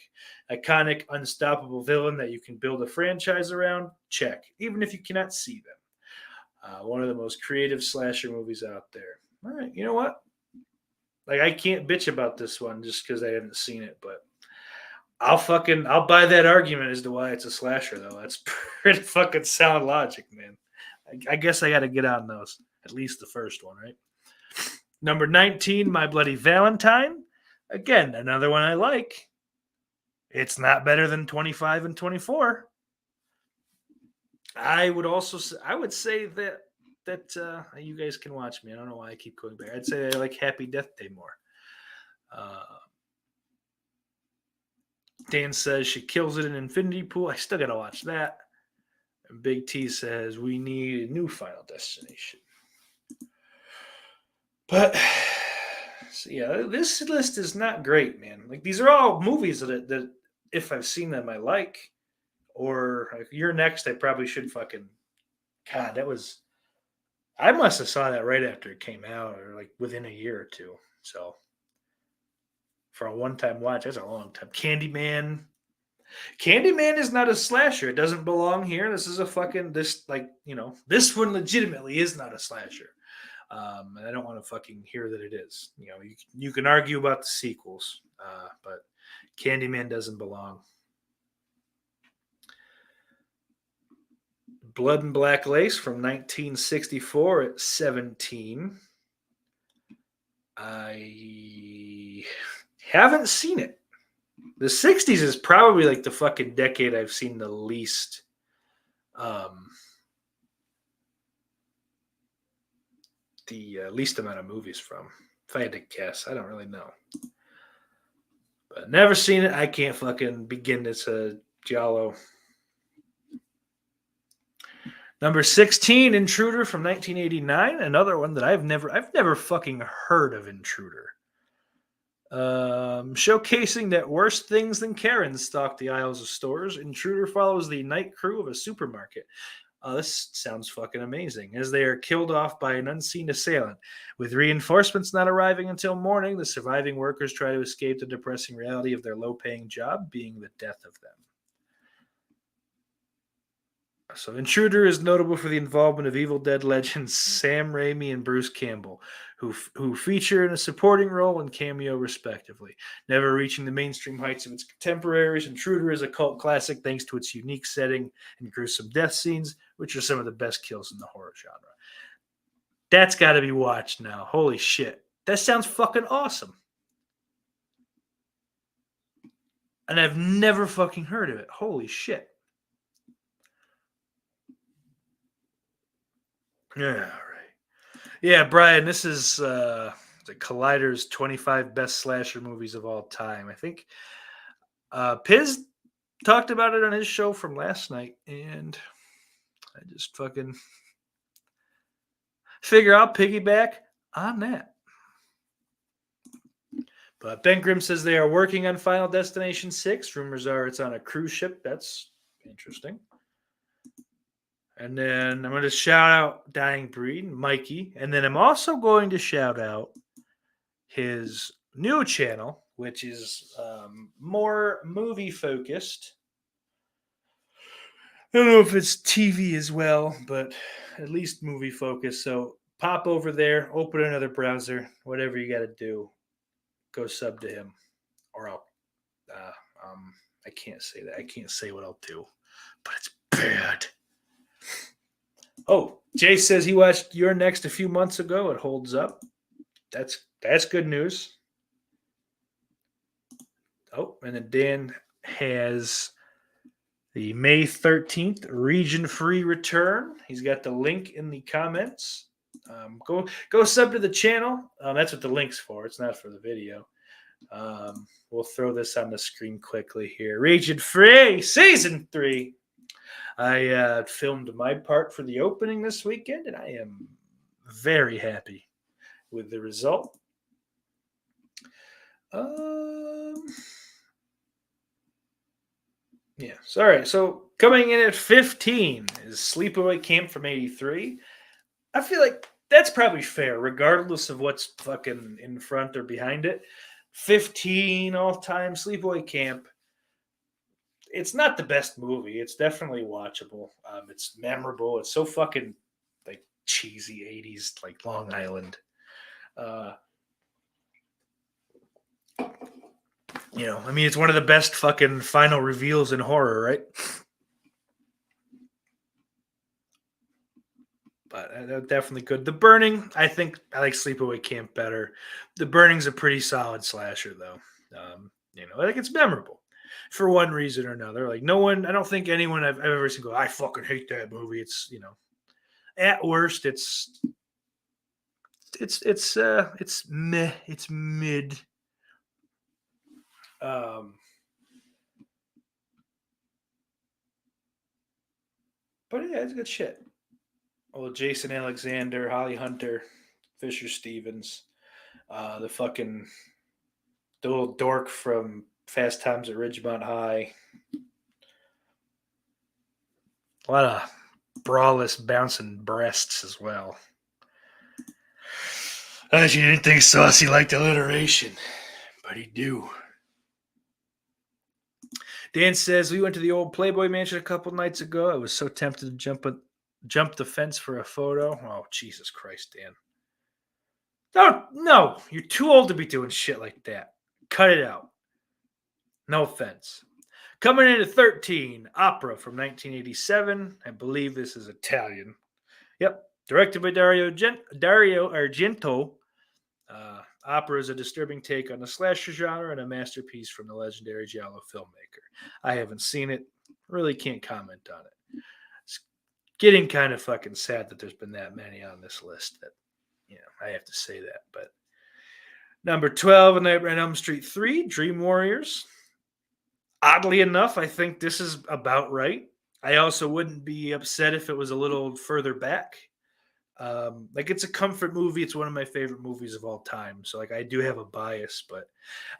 Iconic, unstoppable villain that you can build a franchise around, check. Even if you cannot see them. One of the most creative slasher movies out there. All right, you know what? Like I can't bitch about this one just because I haven't seen it, but I'll buy that argument as to why it's a slasher though. That's pretty fucking sound logic, man. I guess I got to get on those. At least the first one, right? Number 19, My Bloody Valentine. Again, another one I like. It's not better than 25 and 24. I would say that you guys can watch me. I don't know why I keep going back. I'd say I like Happy Death Day more. Dan says she kills it in Infinity Pool. I still gotta watch that. And Big T says we need a new Final Destination. But so yeah, this list is not great, man. Like these are all movies that if I've seen them, I like. Or if you're next, I probably should fucking. God, that was. I must have saw that right after it came out, or like within a year or two. So for a one-time watch, that's a long time. Candyman. Candyman is not a slasher. It doesn't belong here. This is a fucking this one legitimately is not a slasher. And I don't want to fucking hear that it is. You can argue about the sequels, but Candyman doesn't belong. Blood and Black Lace from 1964 at 17. I haven't seen it. The 60s is probably like the fucking decade I've seen the least least amount of movies from. If I had to guess, I don't really know. But never seen it. I can't fucking begin to giallo. Number 16, Intruder from 1989. Another one that I've never fucking heard of Intruder. Showcasing that worse things than Karens stalk the aisles of stores, Intruder follows the night crew of a supermarket. This sounds fucking amazing. As they are killed off by an unseen assailant. With reinforcements not arriving until morning, the surviving workers try to escape the depressing reality of their low-paying job being the death of them. So Intruder is notable for the involvement of Evil Dead legends Sam Raimi and Bruce Campbell, who feature in a supporting role and cameo respectively. Never reaching the mainstream heights of its contemporaries, Intruder is a cult classic thanks to its unique setting and gruesome death scenes, which are some of the best kills in the horror genre. That's got to be watched now. Holy shit. That sounds fucking awesome. And I've never fucking heard of it. Holy shit. Yeah, right. Yeah, Brian, this is the Collider's 25 best slasher movies of all time. I think Piz talked about it on his show from last night, and I just fucking figure I'll piggyback on that. But Ben Grimm says they are working on Final Destination 6. Rumors are it's on a cruise ship. That's interesting. And then I'm going to shout out Dying Breed, Mikey. And then I'm also going to shout out his new channel, which is more movie focused. I don't know if it's TV as well, but at least movie focused. So pop over there, open another browser, whatever you got to do. Go sub to him, or I'll. I can't say that. I can't say what I'll do, but it's bad. Oh, Jay says he watched Your Next a few months ago. It holds up. That's good news. Oh, and then Dan has the May 13th region-free return. He's got the link in the comments. Go sub to the channel. That's what the link's for. It's not for the video. We'll throw this on the screen quickly here. Region Free Season 3. I filmed my part for the opening this weekend, and I am very happy with the result. Yeah. Sorry. So coming in at 15 is Sleepaway Camp from 83. I feel like that's probably fair, regardless of what's fucking in front or behind it. 15 all-time Sleepaway Camp. It's not the best movie. It's definitely watchable. It's memorable. It's so fucking like cheesy 80s, like Long Island. I mean, it's one of the best fucking final reveals in horror, right? But definitely good. The Burning, I think I like Sleepaway Camp better. The Burning's a pretty solid slasher, though. I think it's memorable for one reason or another. Like no one, I don't think anyone I've ever seen go, I fucking hate that movie. It's at worst, it's meh. It's mid. But yeah, it's good shit. Well, Jason Alexander, Holly Hunter, Fisher Stevens, the little dork from Fast Times at Ridgemont High. A lot of braless bouncing breasts as well. She didn't think Saucy liked alliteration, but he do. Dan says, we went to the old Playboy Mansion a couple nights ago. I was so tempted to jump the fence for a photo. Oh, Jesus Christ, Dan. No, you're too old to be doing shit like that. Cut it out. No offense. Coming in at 13, Opera from 1987. I believe this is Italian. Yep. Directed by Dario Argento. Opera is a disturbing take on the slasher genre and a masterpiece from the legendary Giallo filmmaker. I haven't seen it. Really can't comment on it. It's getting kind of fucking sad that there's been that many on this list that, I have to say that. But number 12, A Nightmare on Elm Street 3, Dream Warriors. Oddly enough, I think this is about right. I also wouldn't be upset if it was a little further back. It's a comfort movie. It's one of my favorite movies of all time. So I do have a bias, but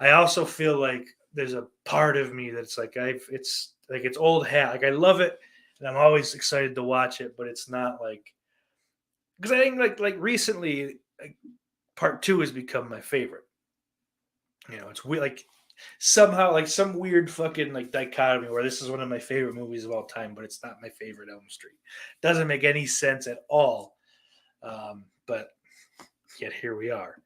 I also feel like there's a part of me that's it's old hat. Like I love it and I'm always excited to watch it, but it's not because I think like recently part 2 has become my favorite. It's weird, somehow some weird fucking dichotomy where this is one of my favorite movies of all time, but it's not my favorite Elm Street. Doesn't make any sense at all. But yet here we are.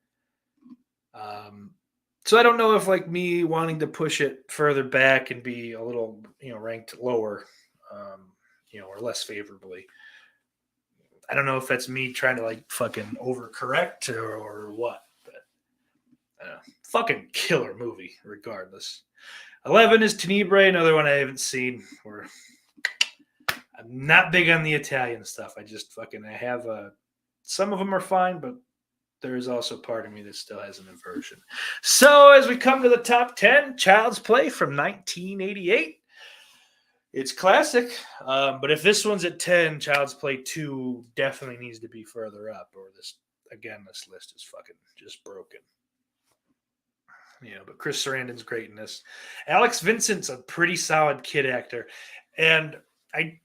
So I don't know if me wanting to push it further back and be a little, ranked lower, or less favorably. I don't know if that's me trying to fucking overcorrect or what, but fucking killer movie regardless. 11 is Tenebrae, another one I haven't seen. I'm not big on the Italian stuff. I just I have some of them are fine, but there is also part of me that still has an aversion. So as we come to the top 10, Child's Play from 1988. It's classic, but if this one's at 10, Child's Play 2 definitely needs to be further up, or this list is fucking just broken. But Chris Sarandon's great in this. Alex Vincent's a pretty solid kid actor, and I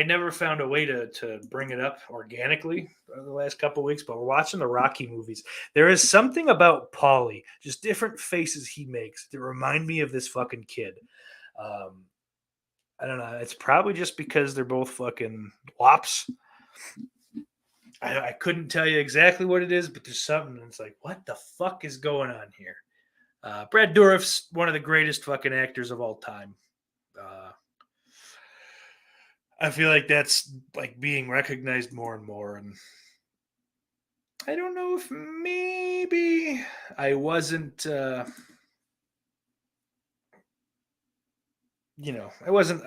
never found a way to bring it up organically the last couple of weeks, but we're watching the Rocky movies. There is something about Paulie, just different faces he makes that remind me of this fucking kid. I don't know. It's probably just because they're both fucking wops. I couldn't tell you exactly what it is, but there's something that's like, what the fuck is going on here? Brad Dourif's one of the greatest fucking actors of all time. I feel like that's like being recognized more and more. And I don't know if maybe I wasn't, I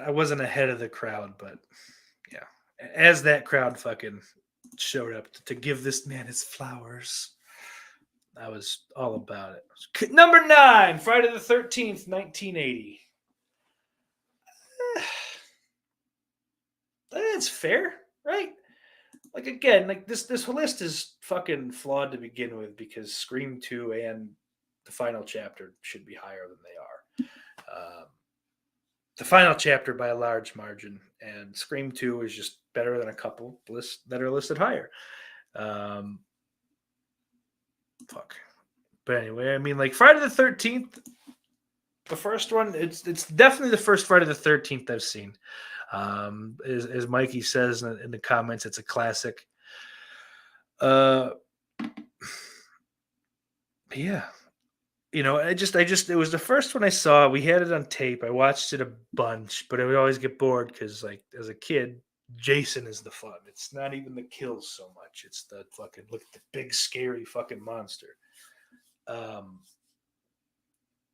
wasn't ahead of the crowd, but yeah, as that crowd fucking showed up to give this man his flowers, I was all about it. Number 9, Friday the 13th, 1980. That's fair, right? Like, again, like this list is fucking flawed to begin with because Scream 2 and the final chapter should be higher than they are. The final chapter by a large margin, and Scream 2 is just better than a couple lists that are listed higher. But anyway, I mean, like Friday the 13th, the first one, it's definitely the first Friday the 13th I've seen. As Mikey says in the comments, it's a classic. Yeah. It was the first one I saw. We had it on tape. I watched it a bunch, but I would always get bored because, like, as a kid, Jason is the fun. It's not even the kills so much. It's the fucking look at the big, scary fucking monster. And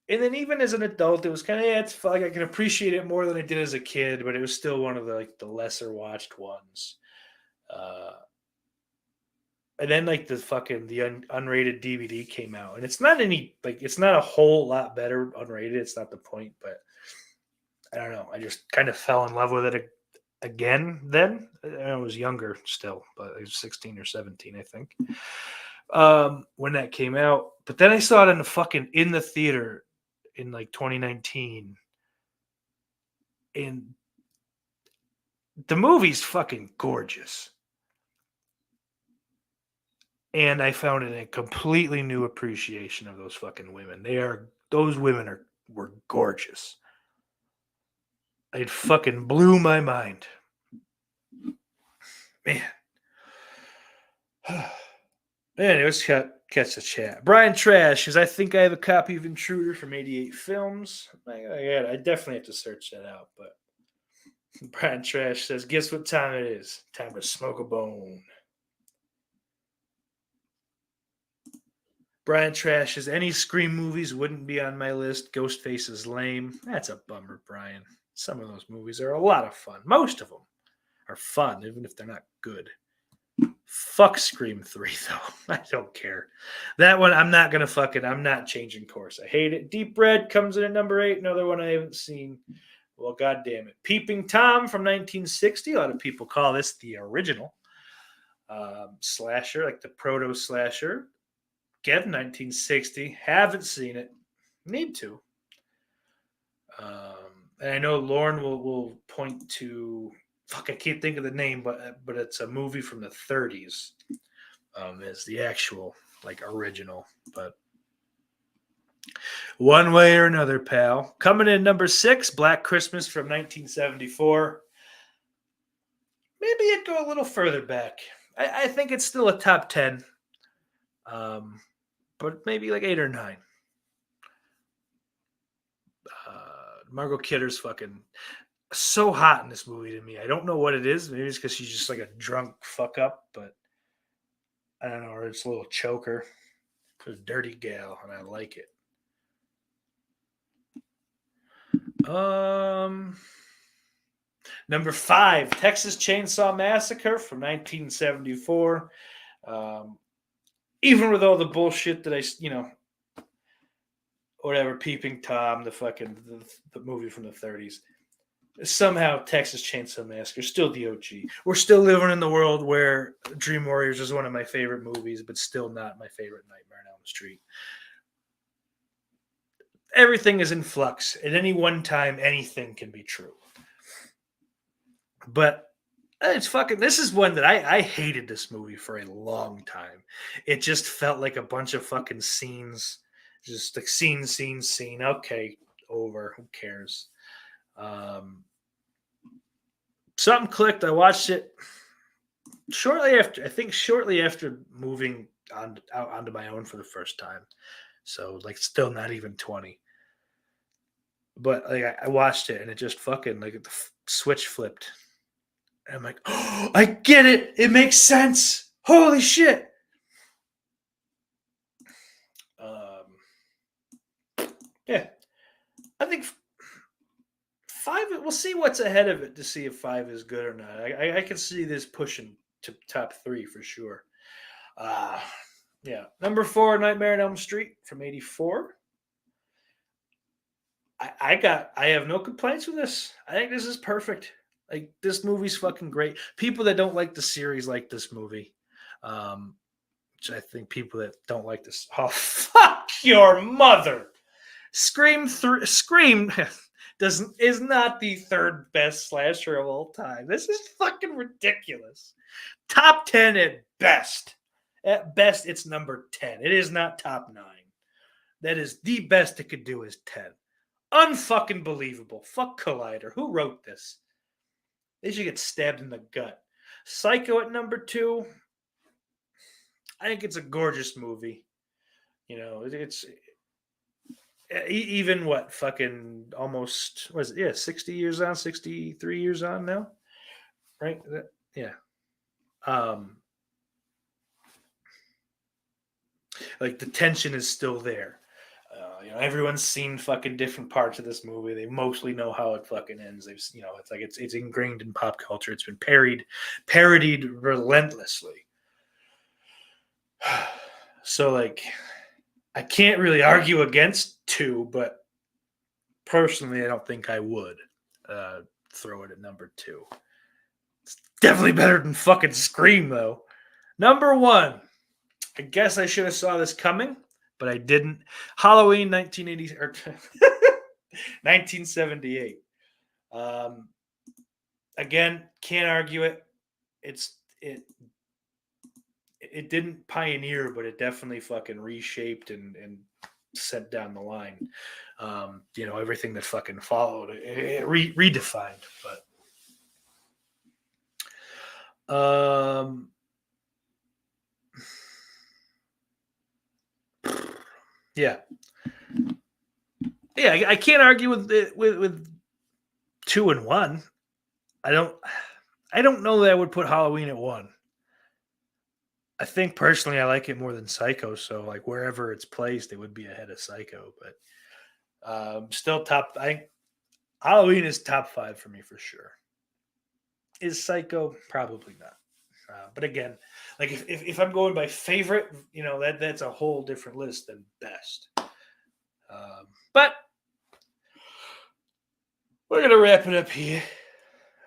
then even as an adult, it was kind of, it's fun. Like I can appreciate it more than I did as a kid, but it was still one of the lesser watched ones. And then like the unrated DVD came out, and it's not a whole lot better unrated. It's not the point, but I don't know. I just kind of fell in love with it again. Then I was younger still, but I was 16 or 17, I think, when that came out. But then I saw it in the theater in like 2019, and the movie's fucking gorgeous. And I found it a completely new appreciation of those fucking women. Those women were gorgeous. It fucking blew my mind. Man. Anyways, catch the chat. Brian Trash says, I think I have a copy of Intruder from 88 Films. I definitely have to search that out. But Brian Trash says, guess what time it is? Time to smoke a bone. Brian Trash says, any Scream movies wouldn't be on my list. Ghostface is lame. That's a bummer, Brian. Some of those movies are a lot of fun. Most of them are fun, even if they're not good. Fuck Scream 3, though. I don't care. That one, I'm not changing course. I hate it. Deep Red comes in at number 8. Another one I haven't seen. Well, God damn it. Peeping Tom from 1960. A lot of people call this the original slasher, like the proto-slasher. Again, 1960. Haven't seen it. Need to. And I know Lauren will point to... Fuck, I can't think of the name, but it's a movie from the 30s. It's the actual, like, original. But one way or another, pal. Coming in number 6, Black Christmas from 1974. Maybe it'd go a little further back. I think it's still a top 10. But maybe like 8 or 9. Margot Kidder's fucking so hot in this movie to me. I don't know what it is. Maybe it's because she's just like a drunk fuck up, but I don't know. Or it's a little choker. She's a dirty gal, and I like it. Number 5, Texas Chainsaw Massacre from 1974. even with all the bullshit that whatever, Peeping Tom, the movie from the 30s. Somehow Texas Chainsaw Massacre still the OG. We're still living in the world where Dream Warriors is one of my favorite movies, but still not my favorite Nightmare on Elm Street. Everything is in flux. At any one time, anything can be true. But it's fucking. This is one that I hated this movie for a long time. It just felt like a bunch of fucking scenes, just like scene. Okay, over. Who cares? Something clicked. I watched it shortly after moving out onto my own for the first time. So like, still not even 20. But like, I watched it and it just fucking like the switch flipped. And I'm like, oh, I get it. It makes sense. Holy shit. Yeah, I think 5. We'll see what's ahead of it to see if 5 is good or not. I can see this pushing to top 3 for sure. Yeah, number 4, Nightmare on Elm Street from '84. I have no complaints with this. I think this is perfect. Like, this movie's fucking great. People that don't like the series like this movie. Which I think people that don't like this. Oh, fuck your mother. Scream is not the 3rd best slasher of all time. This is fucking ridiculous. Top 10 at best. At best, it's number 10. It is not top 9. That is the best it could do is 10. Unfucking believable. Fuck Collider. Who wrote this? They should get stabbed in the gut. Psycho at number 2. I think it's a gorgeous movie. You know, it's even what fucking almost was it? Yeah, 60 years on, 63 years on now, right? Yeah. Like, the tension is still there. Everyone's seen fucking different parts of this movie. They mostly know how it fucking ends. It's like it's ingrained in pop culture. It's been parodied relentlessly. So like, I can't really argue against 2, but personally, I don't think I would throw it at number 2. It's definitely better than fucking Scream, though. Number 1. I guess I should have saw this coming, but I didn't. Halloween 1978. Again, can't argue it. It didn't pioneer, but it definitely fucking reshaped and sent down the line. Everything that fucking followed it redefined. But yeah, I can't argue with 2 and 1. I don't know that I would put Halloween at 1. I think personally I like it more than Psycho, so like wherever it's placed, it would be ahead of Psycho. But still top. I think Halloween is top 5 for me for sure. Is Psycho? Probably not. But again, like if I'm going by favorite, that's a whole different list than best. But we're gonna wrap it up here,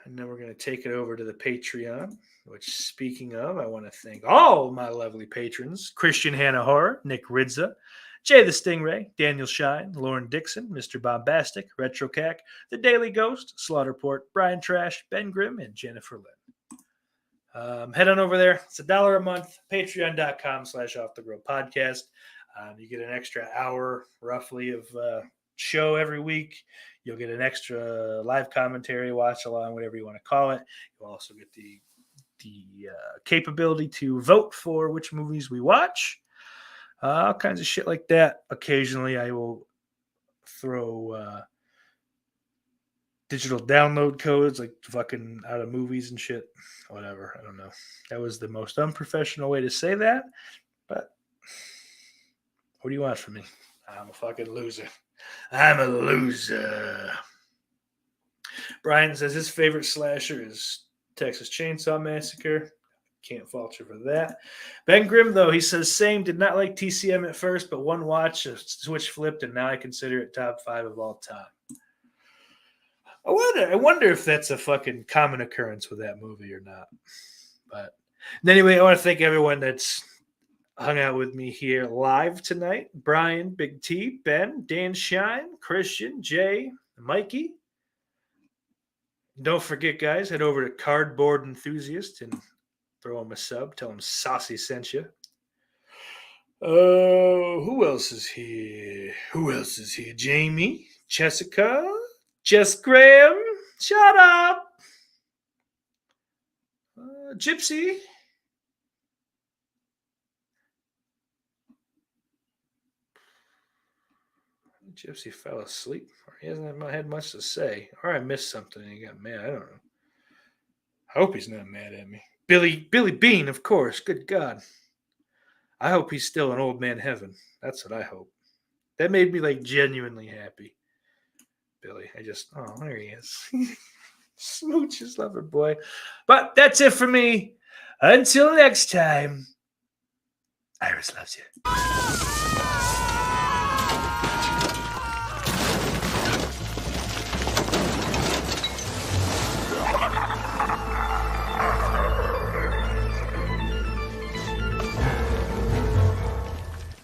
and then we're gonna take it over to the Patreon. Which, speaking of, I want to thank all my lovely patrons: Christian Hannah Horror, Nick Ridza, Jay the Stingray, Daniel Shine, Lauren Dixon, Mr. Bombastic, Retro Cac, The Daily Ghost, Slaughterport, Brian Trash, Ben Grimm, and Jennifer Lynn. Head on over there. It's $1 a month. Patreon.com/OffTheGrill You get an extra hour, roughly, of show every week. You'll get an extra live commentary, watch along, whatever you want to call it. You'll also get the capability to vote for which movies we watch. All kinds of shit like that. Occasionally, I will throw digital download codes, like fucking out of movies and shit. Whatever. I don't know. That was the most unprofessional way to say that. But what do you want from me? I'm a fucking loser. I'm a loser. Brian says his favorite slasher is Texas Chainsaw Massacre. Can't fault you for that. Ben Grimm, though, he says, same, did not like TCM at first, but one watch, a switch flipped, and now I consider it top 5 of all time. I wonder if that's a fucking common occurrence with that movie or not. But anyway, I want to thank everyone that's hung out with me here live tonight. Brian, Big T, Ben, Dan Shine, Christian, Jay, Mikey. Don't forget, guys, head over to Cardboard Enthusiast and throw him a sub. Tell him Saucy sent you. Who else is here? Jamie, Jessica, Jess Graham. Shut up. Gypsy. Gypsy fell asleep. Or he hasn't had much to say. Or I missed something and he got mad. I don't know. I hope he's not mad at me. Billy Bean, of course. Good God. I hope he's still in old man heaven. That's what I hope. That made me like genuinely happy. Billy, there he is. Smooches, lover boy. But that's it for me. Until next time, Iris loves you.